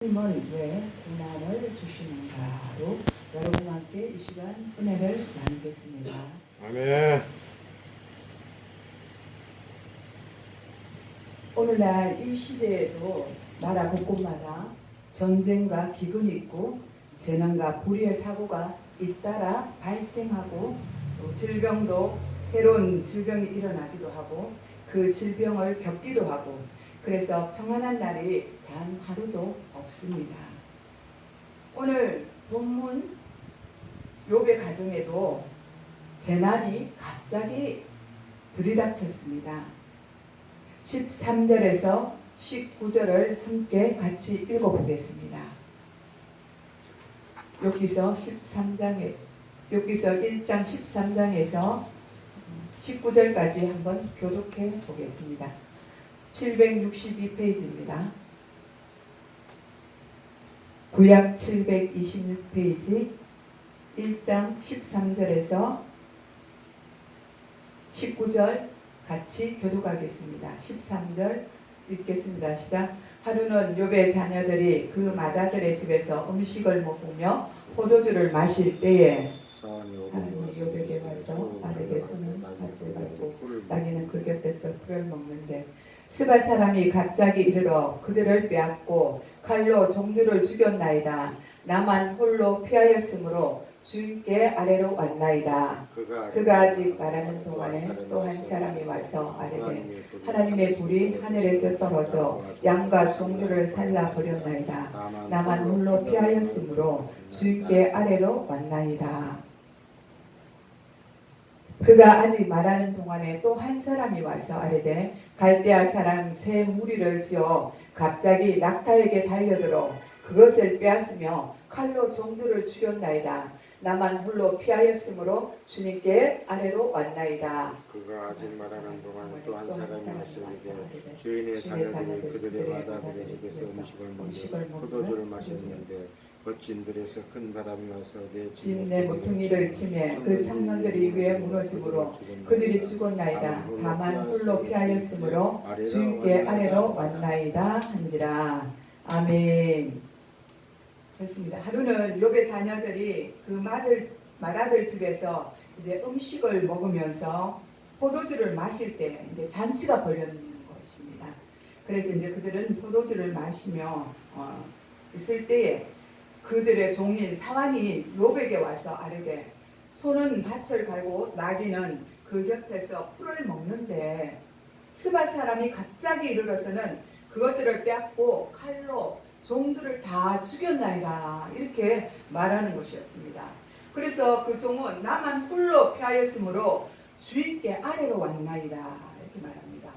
하나님은 왜 고난을 주시는가로 여러분과 함께 이 시간 은혜를 나누겠습니다. 아멘. 오늘날 이 시대에도 나라 곳곳마다 전쟁과 기근이 있고 재난과 불의의 사고가 잇따라 발생하고 또 질병도 새로운 질병이 일어나기도 하고 그 질병을 겪기도 하고 그래서 평안한 날이 단 하루도 없습니다. 오늘 본문 욥의 가정에도 재난이 갑자기 들이닥쳤습니다. 13절에서 19절을 함께 같이 읽어보겠습니다. 욥기서 1장 13장에서 19절까지 한번 교독해 보겠습니다. 762페이지입니다. 구약 726페이지 1장 13절에서 19절 같이 교독하겠습니다. 13절 읽겠습니다. 시작. 하루는 욥의 자녀들이 그 맏아들의 집에서 음식을 먹으며 포도주를 마실 때에 사람이 욥에게 와서 아들에게 손을 가져가고 나귀는 그 곁에서 풀을 먹는데 스바 사람이 갑자기 이르러 그들을 빼앗고 칼로 종류를 죽였나이다. 나만 홀로 피하였으므로 주께 아래로 왔나이다. 그가 아직 말하는 동안에 또 한 사람이 와서 아뢰되 하나님의 불이 하늘에서 떨어져 양과 종류를 살라 버렸나이다. 나만 홀로 피하였으므로 주께 아래로 왔나이다. 그가 아직 말하는 동안에 또 한 사람이 와서 아뢰되 갈대아 사람 새 무리를 지어 갑자기 낙타에게 달려들어 그것을 빼앗으며 칼로 종들을 죽였나이다. 나만 홀로 피하였으므로 주님께 아래로 왔나이다. 그가 아직 말하는 동안 또 한 사람이 왔으니 주인의 자녀들이 그들의 맏아들의 집에서 음식을 먹고 포도주를 마시는데 거친들에서 큰 바람이 와서 내 모퉁이를 치매 그 창문들이 위에 무너지므로 그들이 죽었나이다. 다만 홀로 피하였으므로 주님께 아래로 왔나이다 한지라. 아멘. 그렇습니다. 하루는 욥의 자녀들이 그 맏아들 집에서 이제 음식을 먹으면서 포도주를 마실 때 이제 잔치가 벌어지는 것입니다. 그래서 이제 그들은 포도주를 마시며 있을 때에 그들의 종인 사환이 욥에게 와서 아뢰되 소는 밭을 갈고 나귀는 그 곁에서 풀을 먹는데 스바 사람이 갑자기 이르러서는 그것들을 빼앗고 칼로 종들을 다 죽였나이다. 이렇게 말하는 것이었습니다. 그래서 그 종은 나만 홀로 피하였으므로 주인께 아래로 왔나이다. 이렇게 말합니다.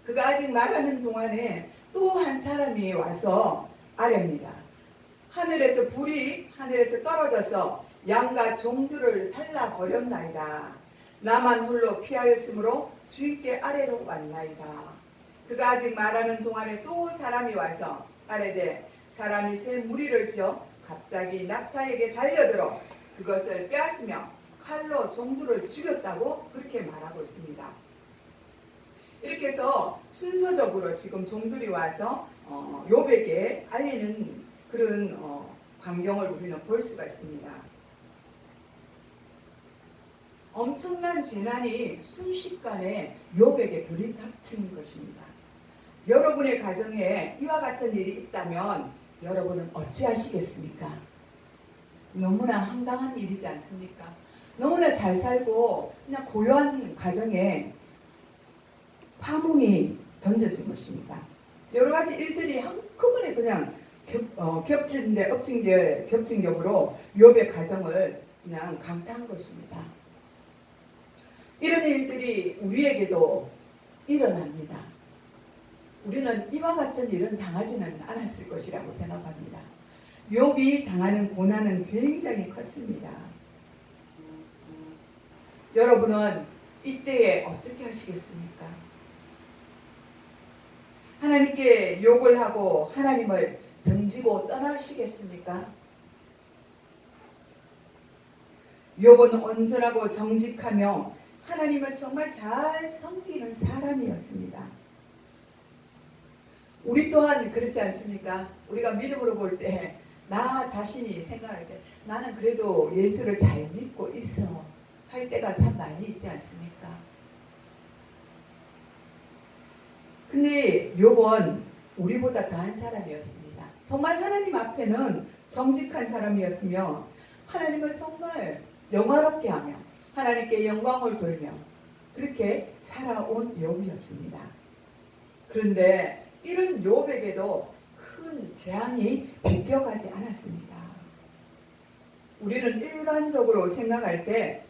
그가 아직 말하는 동안에 또 한 사람이 와서 아뢰입니다. 하늘에서 불이 하늘에서 떨어져서 양과 종들을 살라 버렸나이다. 나만 홀로 피하였으므로 주인께 아래로 왔나이다. 그가 아직 말하는 동안에 또 사람이 와서 아뢰되 사람이 새 무리를 지어 갑자기 낙타에게 달려들어 그것을 빼앗으며 칼로 종들을 죽였다고 그렇게 말하고 있습니다. 이렇게 해서 순서적으로 지금 종들이 와서 욥에게 알리는 그런 광경을 우리는 볼 수가 있습니다. 엄청난 재난이 순식간에 욥에게 들이닥치는 것입니다. 여러분의 가정에 이와 같은 일이 있다면 여러분은 어찌하시겠습니까? 너무나 황당한 일이지 않습니까? 너무나 잘 살고 그냥 고요한 가정에 파문이 던져진 것입니다. 여러 가지 일들이 한꺼번에 그냥 겹친 겹으로 욥의 가정을 그냥 강타한 것입니다. 이런 일들이 우리에게도 일어납니다. 우리는 이와 같은 일은 당하지는 않았을 것이라고 생각합니다. 욥이 당하는 고난은 굉장히 컸습니다. 여러분은 이때에 어떻게 하시겠습니까? 하나님께 욕을 하고 하나님을 등지고 떠나시겠습니까? 욥은 온전하고 정직하며 하나님을 정말 잘 섬기는 사람이었습니다. 우리 또한 그렇지 않습니까? 우리가 믿음으로 볼 때 나 자신이 생각할 때 나는 그래도 예수를 잘 믿고 있어 할 때가 참 많이 있지 않습니까? 근데 욥은 우리보다 더한 사람이었습니다. 정말 하나님 앞에는 정직한 사람이었으며 하나님을 정말 영화롭게 하며 하나님께 영광을 돌며 그렇게 살아온 욥이었습니다. 그런데 이런 욥에게도 큰 재앙이 비껴가지 않았습니다. 우리는 일반적으로 생각할 때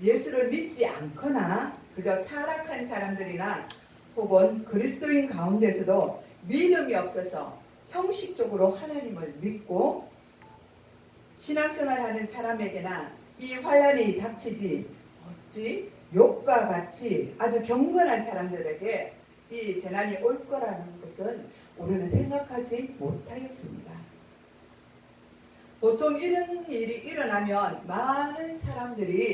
예수를 믿지 않거나 그저 타락한 사람들이나 혹은 그리스도인 가운데서도 믿음이 없어서 형식적으로 하나님을 믿고 신앙생활하는 사람에게나 이 환난이 닥치지 어찌 욥과 같이 아주 경건한 사람들에게 이 재난이 올 거라는 것은 우리는 생각하지 못하였습니다. 보통 이런 일이 일어나면 많은 사람들이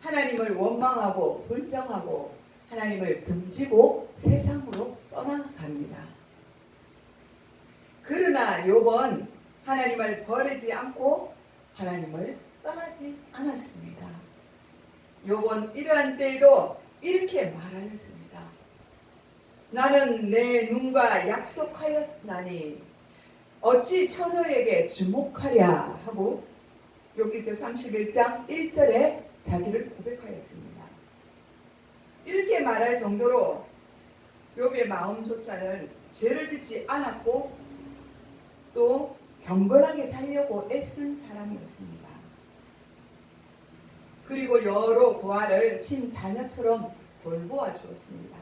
하나님을 원망하고 불평하고 하나님을 등지고 세상으로 떠나갑니다. 그러나 욥은 하나님을 버리지 않고 하나님을 떠나지 않았습니다. 욥은 이러한 때에도 이렇게 말하였습니다. 나는 내 눈과 약속하였나니 어찌 처녀에게 주목하랴 하고 여기서 31장 1절에 자기를 고백하였습니다. 이렇게 말할 정도로 욥의 마음조차는 죄를 짓지 않았고 또 경건하게 살려고 애쓴 사람이었습니다. 그리고 여러 고아를 친자녀처럼 돌보아 주었습니다.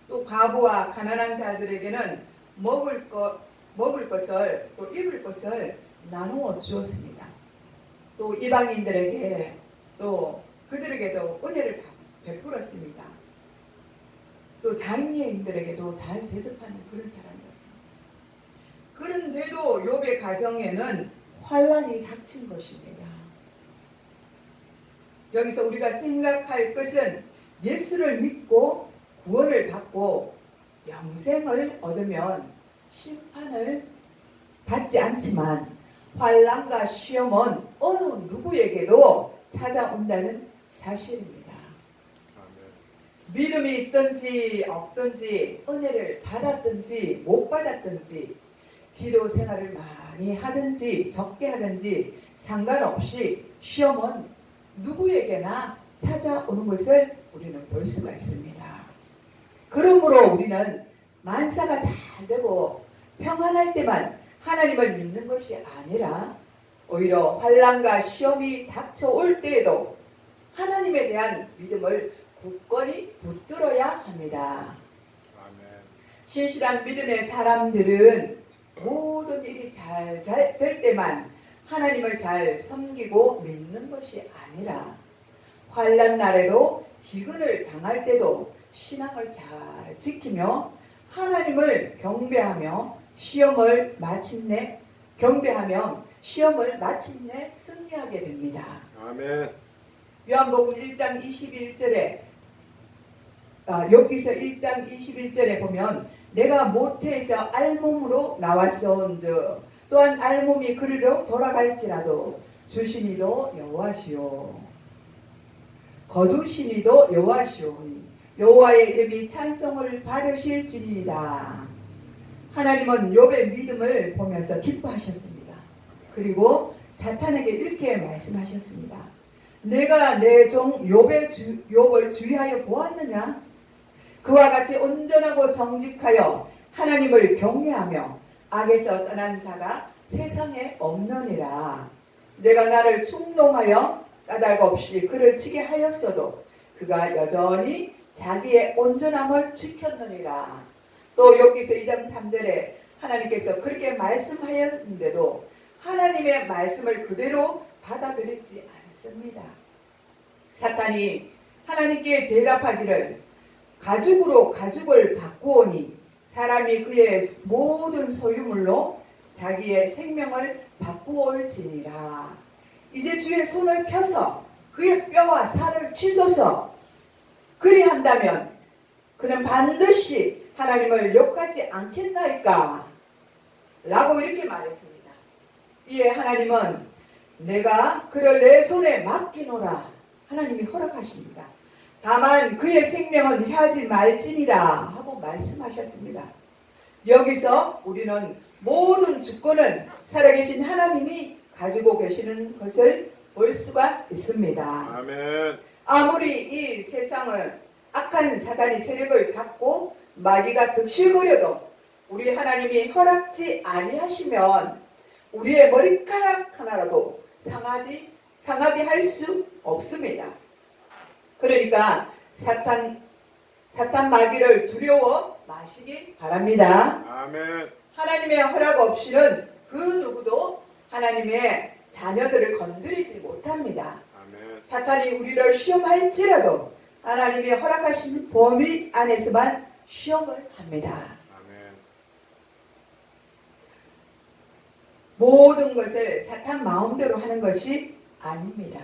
또 과부와 가난한 자들에게는 먹을 것을 또 입을 것을 나누어 주었습니다. 또 이방인들에게 또 그들에게도 은혜를 베풀었습니다. 또 장애인들에게도 잘 대접하는 그런 사람이었습니다. 그런데도 욥의 가정에는 환난이 닥친 것입니다. 여기서 우리가 생각할 것은 예수를 믿고 구원을 받고 영생을 얻으면 심판을 받지 않지만 환난과 시험은 어느 누구에게도 찾아온다는 사실입니다. 믿음이 있든지 없든지 은혜를 받았든지 못 받았든지 기도 생활을 많이 하든지 적게 하든지 상관없이 시험은 누구에게나 찾아오는 것을 우리는 볼 수가 있습니다. 그러므로 우리는 만사가 잘 되고 평안할 때만 하나님을 믿는 것이 아니라 오히려 환난과 시험이 닥쳐올 때에도 하나님에 대한 믿음을 굳건히 붙들어야 합니다. 신실한 믿음의 사람들은 모든 일이 잘 될 때만 하나님을 잘 섬기고 믿는 것이 아니라 환난 날에도 기근을 당할 때도 신앙을 잘 지키며 하나님을 경배하며 시험을 마침내 승리하게 됩니다. 아멘. 요한복음 1장 21절에 욥기서 1장 21절에 보면 내가 모태에서 알몸으로 나왔사온즉 또한 알몸이 그리로 돌아갈지라도 주시니도 여호와시오 거두시니도 여호와시오니 여호와의 이름이 찬송을 받으실지니이다. 하나님은 욥의 믿음을 보면서 기뻐하셨습니다. 그리고 사탄에게 이렇게 말씀하셨습니다. 내가 내 종 욥을 주의하여 보았느냐? 그와 같이 온전하고 정직하여 하나님을 경외하며 악에서 떠난 자가 세상에 없느니라. 내가 나를 충동하여 까닭 없이 그를 치게 하였어도 그가 여전히 자기의 온전함을 지켰느니라. 또 여기서 2장 3절에 하나님께서 그렇게 말씀하였는데도 하나님의 말씀을 그대로 받아들이지 않습니다. 사탄이 하나님께 대답하기를 가죽으로 가죽을 바꾸오니 사람이 그의 모든 소유물로 자기의 생명을 바꾸올지니라. 이제 주의 손을 펴서 그의 뼈와 살을 치소서. 그리한다면 그는 반드시 하나님을 욕하지 않겠나이까? 라고 이렇게 말했습니다. 이에 하나님은 내가 그를 내 손에 맡기노라. 하나님이 허락하십니다. 다만 그의 생명은 해하지 말지니라 하고 말씀하셨습니다. 여기서 우리는 모든 주권은 살아계신 하나님이 가지고 계시는 것을 볼 수가 있습니다. 아멘. 아무리 이 세상을 악한 사단이 세력을 잡고 마귀가 득실거려도 우리 하나님이 허락지 아니하시면 우리의 머리카락 하나라도 상하게 할 수 없습니다. 그러니까 사탄 마귀를 두려워 마시기 바랍니다. 아멘. 하나님의 허락 없이는 그 누구도 하나님의 자녀들을 건드리지 못합니다. 아멘. 사탄이 우리를 시험할지라도 하나님이 허락하신 범위 안에서만 시험을 합니다. 아멘. 모든 것을 사탄 마음대로 하는 것이 아닙니다.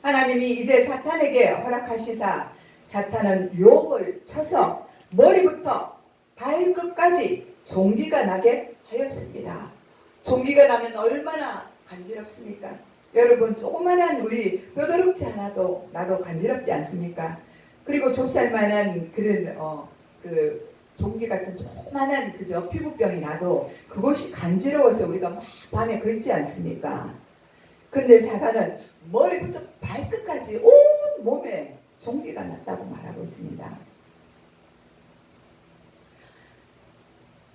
하나님이 이제 사탄에게 허락하시사 사탄은 욥을 쳐서 머리부터 발끝까지 종기가 나게 하였습니다. 종기가 나면 얼마나 간지럽습니까? 여러분, 조그만한 우리 뼈더럽지 않아도 나도 간지럽지 않습니까? 그리고 좁쌀만한 그런 그 종기 같은 조그만한 그저 피부병이 나도 그것이 간지러워서 우리가 막 밤에 긁지 않습니까? 근데 사단은 머리부터 발끝까지 온 몸에 종기가 났다고 말하고 있습니다.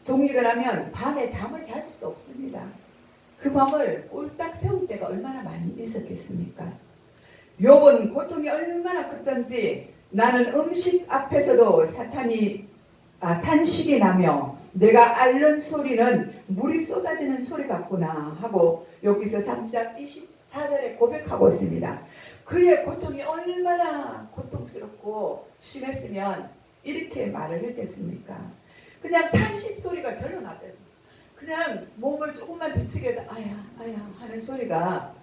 종기가 나면 밤에 잠을 잘 수도 없습니다. 그 밤을 꼴딱 세울 때가 얼마나 많이 있었겠습니까? 욥은 고통이 얼마나 컸던지 나는 음식 앞에서도 탄식이 나며 내가 앓는 소리는 물이 쏟아지는 소리 같구나 하고 여기서 3장 24절에 고백하고 있습니다. 그의 고통이 얼마나 고통스럽고 심했으면 이렇게 말을 했겠습니까? 그냥 탄식 소리가 절로 났대요. 그냥 몸을 조금만 뒤치게 해도 아야 아야 하는 소리가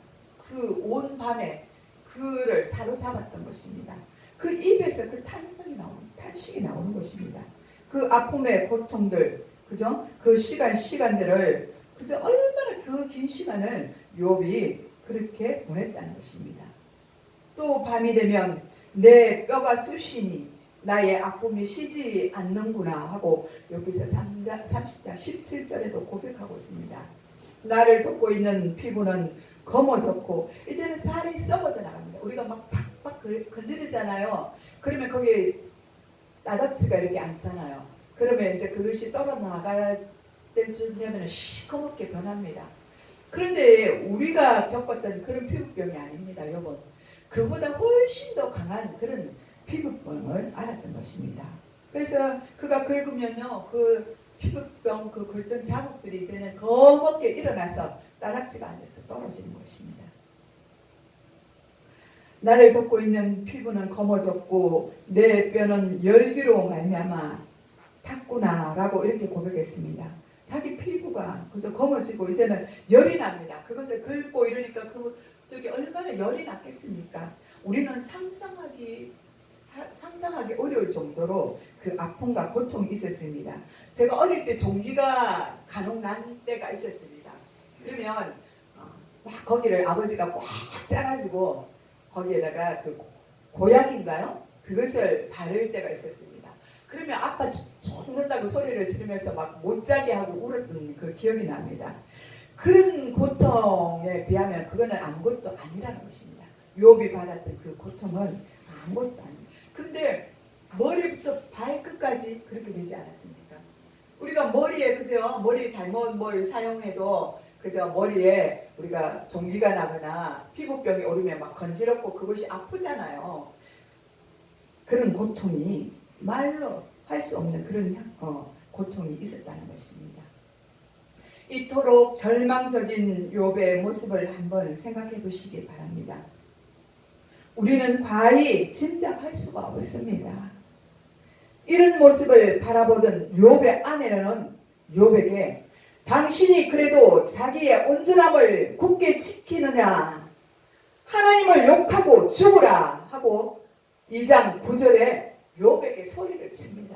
그 온 밤에 그를 사로잡았던 것입니다. 그 입에서 그 탄식이 나오는 것입니다. 그 아픔의 고통들, 그죠? 그 시간들을 그저 얼마나 그 긴 시간을 욥이 그렇게 보냈다는 것입니다. 또 밤이 되면 내 뼈가 쑤시니 나의 아픔이 쉬지 않는구나 하고 여기서 30장 17절에도 고백하고 있습니다. 나를 덮고 있는 피부는 검어졌고 이제는 살이 썩어져 나갑니다. 우리가 막 팍팍 건드리잖아요. 그러면 거기에 나다치가 이렇게 앉잖아요. 그러면 이제 그것이 떨어나가야 될 쯤이면 시커멓게 변합니다. 그런데 우리가 겪었던 그런 피부병이 아닙니다. 여러분. 그보다 훨씬 더 강한 그런 피부병을 앓았던 것입니다. 그래서 그가 긁으면요, 그 피부병 그 긁던 자국들이 이제는 검게 일어나서 나닥지가 앉아서 떨어지는 것입니다. 나를 덮고 있는 피부는 검어졌고 내 뼈는 열기로 말미암아 탔구나라고 이렇게 고백했습니다. 자기 피부가 그저 검어지고 이제는 열이 납니다. 그것을 긁고 이러니까 그쪽이 얼마나 열이 났겠습니까? 우리는 상상하기 어려울 정도로 그 아픔과 고통이 있었습니다. 제가 어릴 때 종기가 간혹 난 때가 있었습니다. 그러면 막 거기를 아버지가 꽉 짜가지고 거기에다가 그 고약인가요? 그것을 바를 때가 있었습니다. 그러면 아빠 죽는다고 소리를 지르면서 막 못 자게 하고 울었던 그 기억이 납니다. 그런 고통에 비하면 그거는 아무것도 아니라는 것입니다. 욥이 받았던 그 고통은 아무것도 아닙니다. 근데 머리부터 발끝까지 그렇게 되지 않았습니까? 우리가 머리에 그죠? 머리 잘못 뭘 사용해도 그저 머리에 우리가 종기가 나거나 피부병이 오르면 막 건지럽고 그것이 아프잖아요. 그런 고통이 말로 할 수 없는 그런 고통이 있었다는 것입니다. 이토록 절망적인 욥의 모습을 한번 생각해 보시기 바랍니다. 우리는 과히 짐작할 수가 없습니다. 이런 모습을 바라보던 욥의 아내는 욥에게 당신이 그래도 자기의 온전함을 굳게 지키느냐 하나님을 욕하고 죽으라 하고 2장 9절에 욥에게 소리를 칩니다.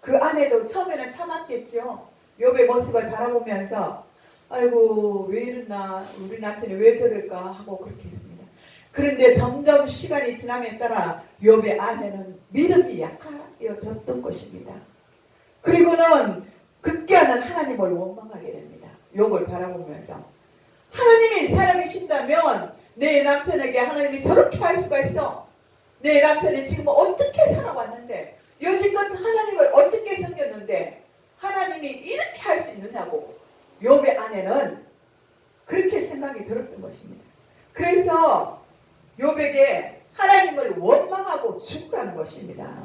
그 아내도 처음에는 참았겠죠. 욥의 모습을 바라보면서 아이고 왜 이러나 우리 남편이 왜 저럴까 하고 그렇게 했습니다. 그런데 점점 시간이 지남에 따라 욥의 아내는 믿음이 약해졌던 것입니다. 그리고는 급기야는 하나님을 원망하게 됩니다. 욥을 바라보면서 하나님이 살아계신다면 내 남편에게 하나님이 저렇게 할 수가 있어. 내 남편이 지금 어떻게 살아왔는데 여지껏 하나님을 어떻게 섬겼는데 하나님이 이렇게 할 수 있느냐고 욥의 아내는 그렇게 생각이 들었던 것입니다. 그래서 욥에게 하나님을 원망하고 죽으라는 것입니다.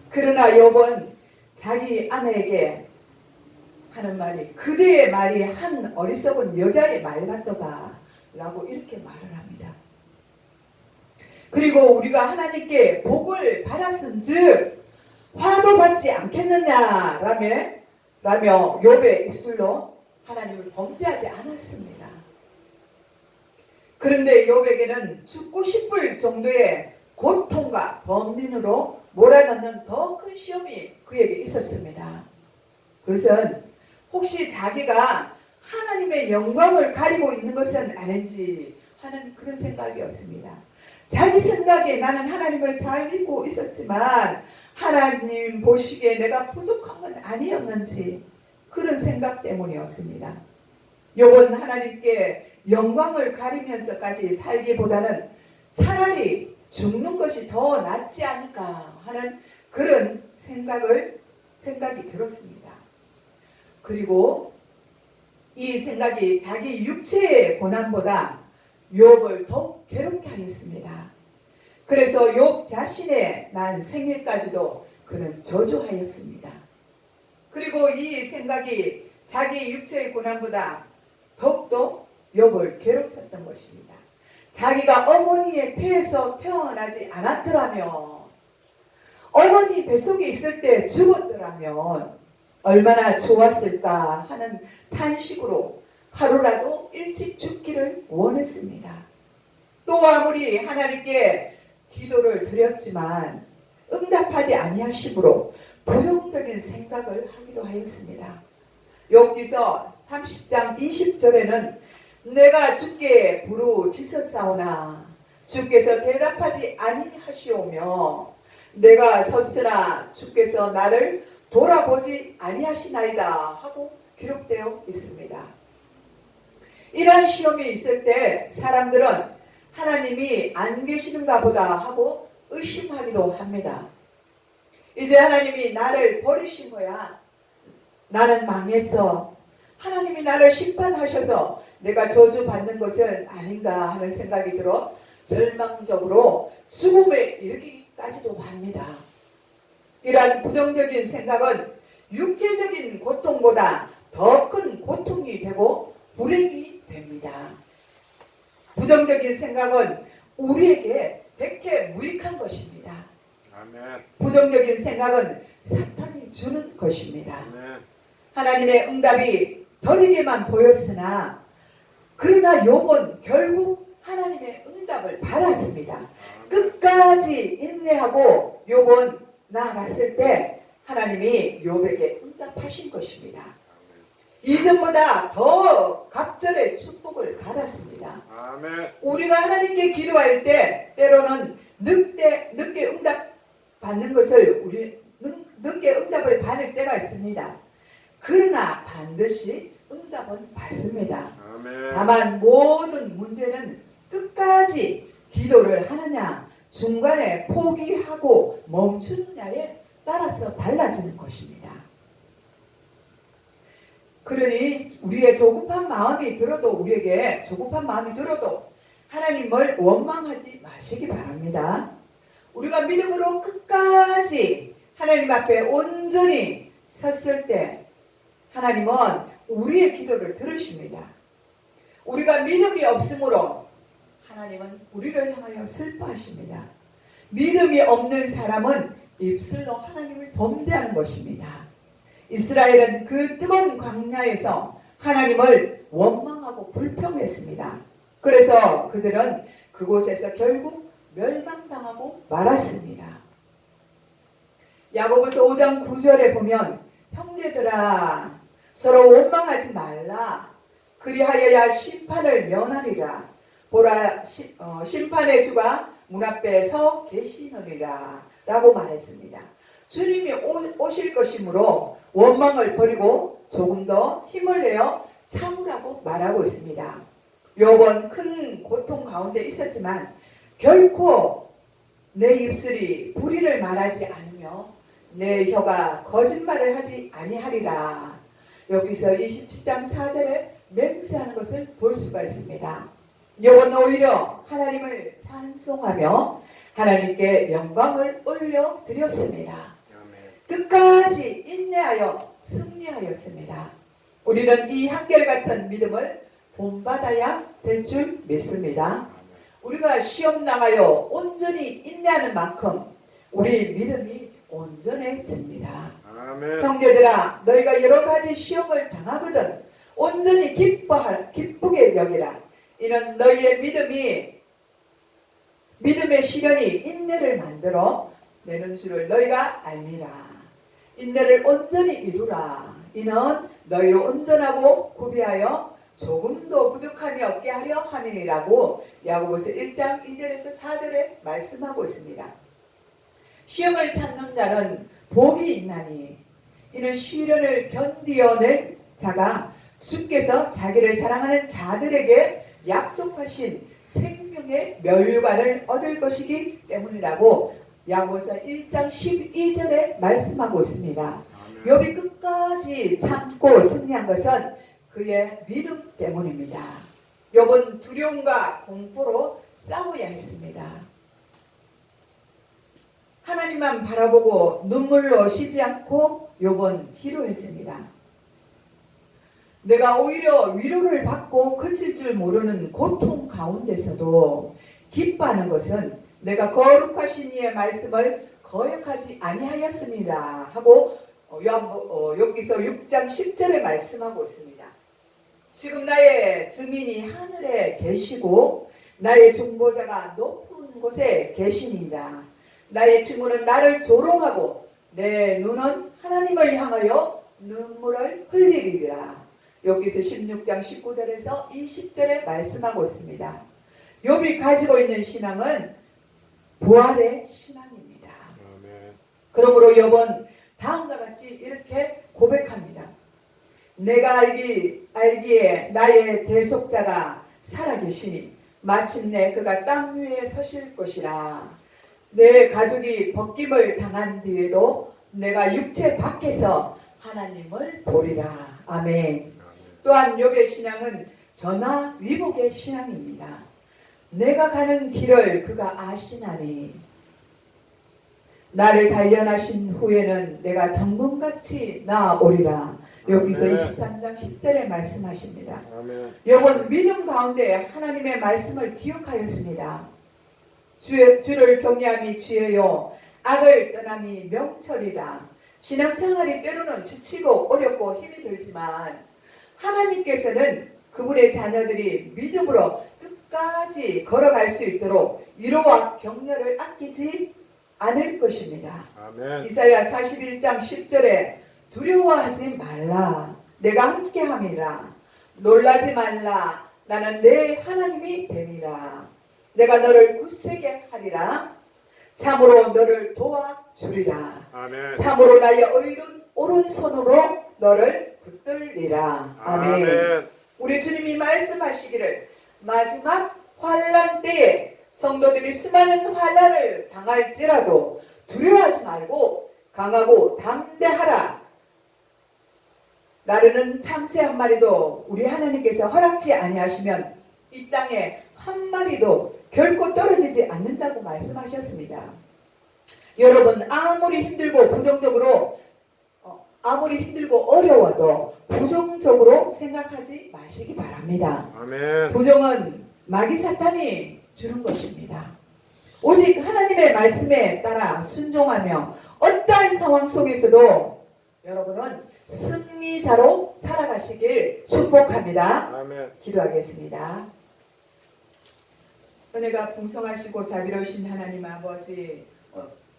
그러나 욥은 자기 아내에게 하는 말이 그대의 말이 한 어리석은 여자의 말 같도다 라고 이렇게 말을 합니다. 그리고 우리가 하나님께 복을 받았은즉 화도 받지 않겠느냐라며 욥의 입술로 하나님을 범죄하지 않았습니다. 그런데 욥에게는 죽고 싶을 정도의 고통과 범민으로 몰아넣는 더 큰 시험이 그에게 있었습니다. 그것은 혹시 자기가 하나님의 영광을 가리고 있는 것은 아닌지 하는 그런 생각이었습니다. 자기 생각에 나는 하나님을 잘 믿고 있었지만 하나님 보시기에 내가 부족한 건 아니었는지 그런 생각 때문이었습니다. 욥은 하나님께 영광을 가리면서까지 살기보다는 차라리 죽는 것이 더 낫지 않을까 하는 그런 생각이 들었습니다. 그리고 이 생각이 자기 육체의 고난보다 욥을 더욱 괴롭게 하였습니다. 그래서 욥 자신의 난 생일까지도 그는 저주하였습니다. 그리고 이 생각이 자기 육체의 고난보다 더욱더 욥을 괴롭혔던 것입니다. 자기가 어머니의 태에서 태어나지 않았더라면 어머니 뱃속에 있을 때 죽었더라면 얼마나 좋았을까 하는 탄식으로 하루라도 일찍 죽기를 원했습니다. 또 아무리 하나님께 기도를 드렸지만 응답하지 아니하시므로 부정적인 생각을 하기도 하였습니다. 욥기서 30장 20절에는 내가 주께 부르짖었사오나 주께서 대답하지 아니하시오며 내가 섰으나 주께서 나를 돌아보지 아니하시나이다 하고 기록되어 있습니다. 이러한 시험이 있을 때 사람들은 하나님이 안 계시는가 보다 하고 의심하기도 합니다. 이제 하나님이 나를 버리신 거야. 나는 망했어. 하나님이 나를 심판하셔서 내가 저주받는 것은 아닌가 하는 생각이 들어 절망적으로 죽음에 이르기까지도 합니다. 이러한 부정적인 생각은 육체적인 고통보다 더 큰 고통이 되고 불행이 됩니다. 부정적인 생각은 우리에게 백해 무익한 것입니다. 아멘. 부정적인 생각은 사탄이 주는 것입니다. 아멘. 하나님의 응답이 더디게만 보였으나 그러나 욥은 결국 하나님의 응답을 받았습니다. 끝까지 인내하고 욥은 나아갔을 때 하나님이 욥에게 응답하신 것입니다. 이전보다 더 갑절의 축복을 받았습니다. 아멘. 우리가 하나님께 기도할 때 때로는 늦게 응답 받는 것을 우리 늦게 응답을 받을 때가 있습니다. 그러나 반드시 응답은 받습니다. 아멘. 다만 모든 문제는 끝까지 기도를 하느냐 중간에 포기하고 멈추느냐에 따라서 달라지는 것입니다. 그러니 우리의 조급한 마음이 들어도 우리에게 조급한 마음이 들어도 하나님을 원망하지 마시기 바랍니다. 우리가 믿음으로 끝까지 하나님 앞에 온전히 섰을 때 하나님은 우리의 기도를 들으십니다. 우리가 믿음이 없으므로 하나님은 우리를 향하여 슬퍼하십니다. 믿음이 없는 사람은 입술로 하나님을 범죄하는 것입니다. 이스라엘은 그 뜨거운 광야에서 하나님을 원망하고 불평했습니다. 그래서 그들은 그곳에서 결국 멸망당하고 말았습니다. 야고보서 5장 9절에 보면 형제들아 서로 원망하지 말라. 그리하여야 심판을 면하리라. 보라 심판의 주가 문 앞에 서 계시느니라 라고 말했습니다. 주님이 오실 것이므로 원망을 버리고 조금 더 힘을 내어 참으라고 말하고 있습니다. 욥은 큰 고통 가운데 있었지만 결코 내 입술이 불의를 말하지 않으며 내 혀가 거짓말을 하지 아니하리라. 여기서 27장 4절에 맹세하는 것을 볼 수가 있습니다. 욥은 오히려 하나님을 찬송하며 하나님께 영광을 올려드렸습니다. 끝까지 인내하여 승리하였습니다. 우리는 이 한결같은 믿음을 본받아야 될 줄 믿습니다. 우리가 시험 나가요 온전히 인내하는 만큼 우리 믿음이 온전해집니다. 형제들아 너희가 여러 가지 시험을 당하거든 온전히 기쁘게 여기라. 이는 너희의 믿음의 시련이 인내를 만들어 내는 줄을 너희가 알미라. 인내를 온전히 이루라. 이는 너희로 온전하고 구비하여 조금도 부족함이 없게 하려 함이니라고 야고보서 1장 2절에서 4절에 말씀하고 있습니다. 시험을 참는 자는 복이 있나니 이는 시련을 견디어낸 자가 주께서 자기를 사랑하는 자들에게 약속하신 생명의 멸관을 얻을 것이기 때문이라고 야고보서 1장 12절에 말씀하고 있습니다. 욥이 끝까지 참고 승리한 것은 그의 믿음 때문입니다. 욥은 두려움과 공포로 싸워야 했습니다. 하나님만 바라보고 눈물로 쉬지 않고 욥은 기도했습니다. 내가 오히려 위로를 받고 그칠 줄 모르는 고통 가운데서도 기뻐하는 것은 내가 거룩하신 이의 말씀을 거역하지 아니하였습니다 하고 욥기서 6장 10절에 말씀하고 있습니다. 지금 나의 증인이 하늘에 계시고 나의 중보자가 높은 곳에 계시니이다. 나의 친구는 나를 조롱하고 내 눈은 하나님을 향하여 눈물을 흘리리라. 여기서 16장 19절에서 20절에 말씀하고 있습니다. 욥이 가지고 있는 신앙은 부활의 신앙입니다. 그러므로 욥은 다음과 같이 이렇게 고백합니다. 내가 알기에 나의 대속자가 살아계시니 마침내 그가 땅 위에 서실 것이라. 내 가족이 벗김을 당한 뒤에도 내가 육체 밖에서 하나님을 보리라. 아멘. 또한 욥의 신앙은 전하 위복의 신앙입니다. 내가 가는 길을 그가 아시나니 나를 단련하신 후에는 내가 정금같이 나아오리라. 여기서 23장 10절에 말씀하십니다. 욥은 믿음 가운데 하나님의 말씀을 기억하였습니다. 주를 경외함이 지혜요 악을 떠남이 명철이라. 신앙생활이 때로는 지치고 어렵고 힘이 들지만 하나님께서는 그분의 자녀들이 믿음으로 끝까지 걸어갈 수 있도록 위로와 격려를 아끼지 않을 것입니다. 아멘. 이사야 41장 10절에 두려워하지 말라. 내가 함께함이라. 놀라지 말라. 나는 내 하나님이 됨이라. 내가 너를 굳세게 하리라. 참으로 너를 도와주리라. 아멘. 참으로 나의 의로운 오른손으로 너를 붙들리라. 아멘. 아멘. 우리 주님이 말씀하시기를 마지막 환난 때에 성도들이 수많은 환난을 당할지라도 두려워하지 말고 강하고 담대하라. 나르는 참새 한 마리도 우리 하나님께서 허락지 아니하시면 이 땅에 한 마리도 결코 떨어지지 않는다고 말씀하셨습니다. 여러분 아무리 힘들고 어려워도 부정적으로 생각하지 마시기 바랍니다. 아멘. 부정은 마귀 사탄이 주는 것입니다. 오직 하나님의 말씀에 따라 순종하며 어떠한 상황 속에서도 여러분은 승리자로 살아가시길 축복합니다. 아멘. 기도하겠습니다. 은혜가 풍성하시고 자비로우신 하나님 아버지,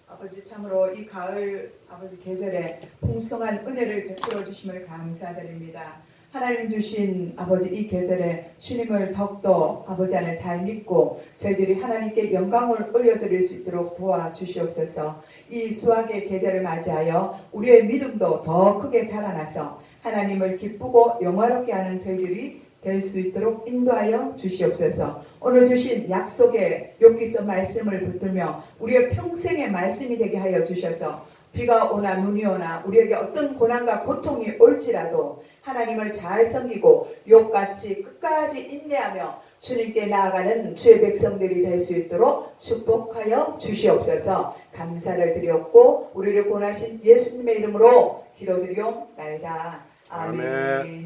아버지 참으로 이 가을 아버지 계절에 풍성한 은혜를 베풀어 주심을 감사드립니다. 하나님 주신 아버지 이 계절에 주님을 더욱더 아버지 안에 잘 믿고 저희들이 하나님께 영광을 올려드릴 수 있도록 도와주시옵소서. 이 수학의 계절을 맞이하여 우리의 믿음도 더 크게 자라나서 하나님을 기쁘고 영화롭게 하는 저희들이 될 수 있도록 인도하여 주시옵소서. 오늘 주신 약속의 욥기서 말씀을 붙들며 우리의 평생의 말씀이 되게 하여 주셔서 비가 오나 눈이 오나 우리에게 어떤 고난과 고통이 올지라도 하나님을 잘 섬기고 욥같이 끝까지 인내하며 주님께 나아가는 주의 백성들이 될 수 있도록 축복하여 주시옵소서. 감사를 드렸고 우리를 구원하신 예수님의 이름으로 기도드리옵나이다. 아멘.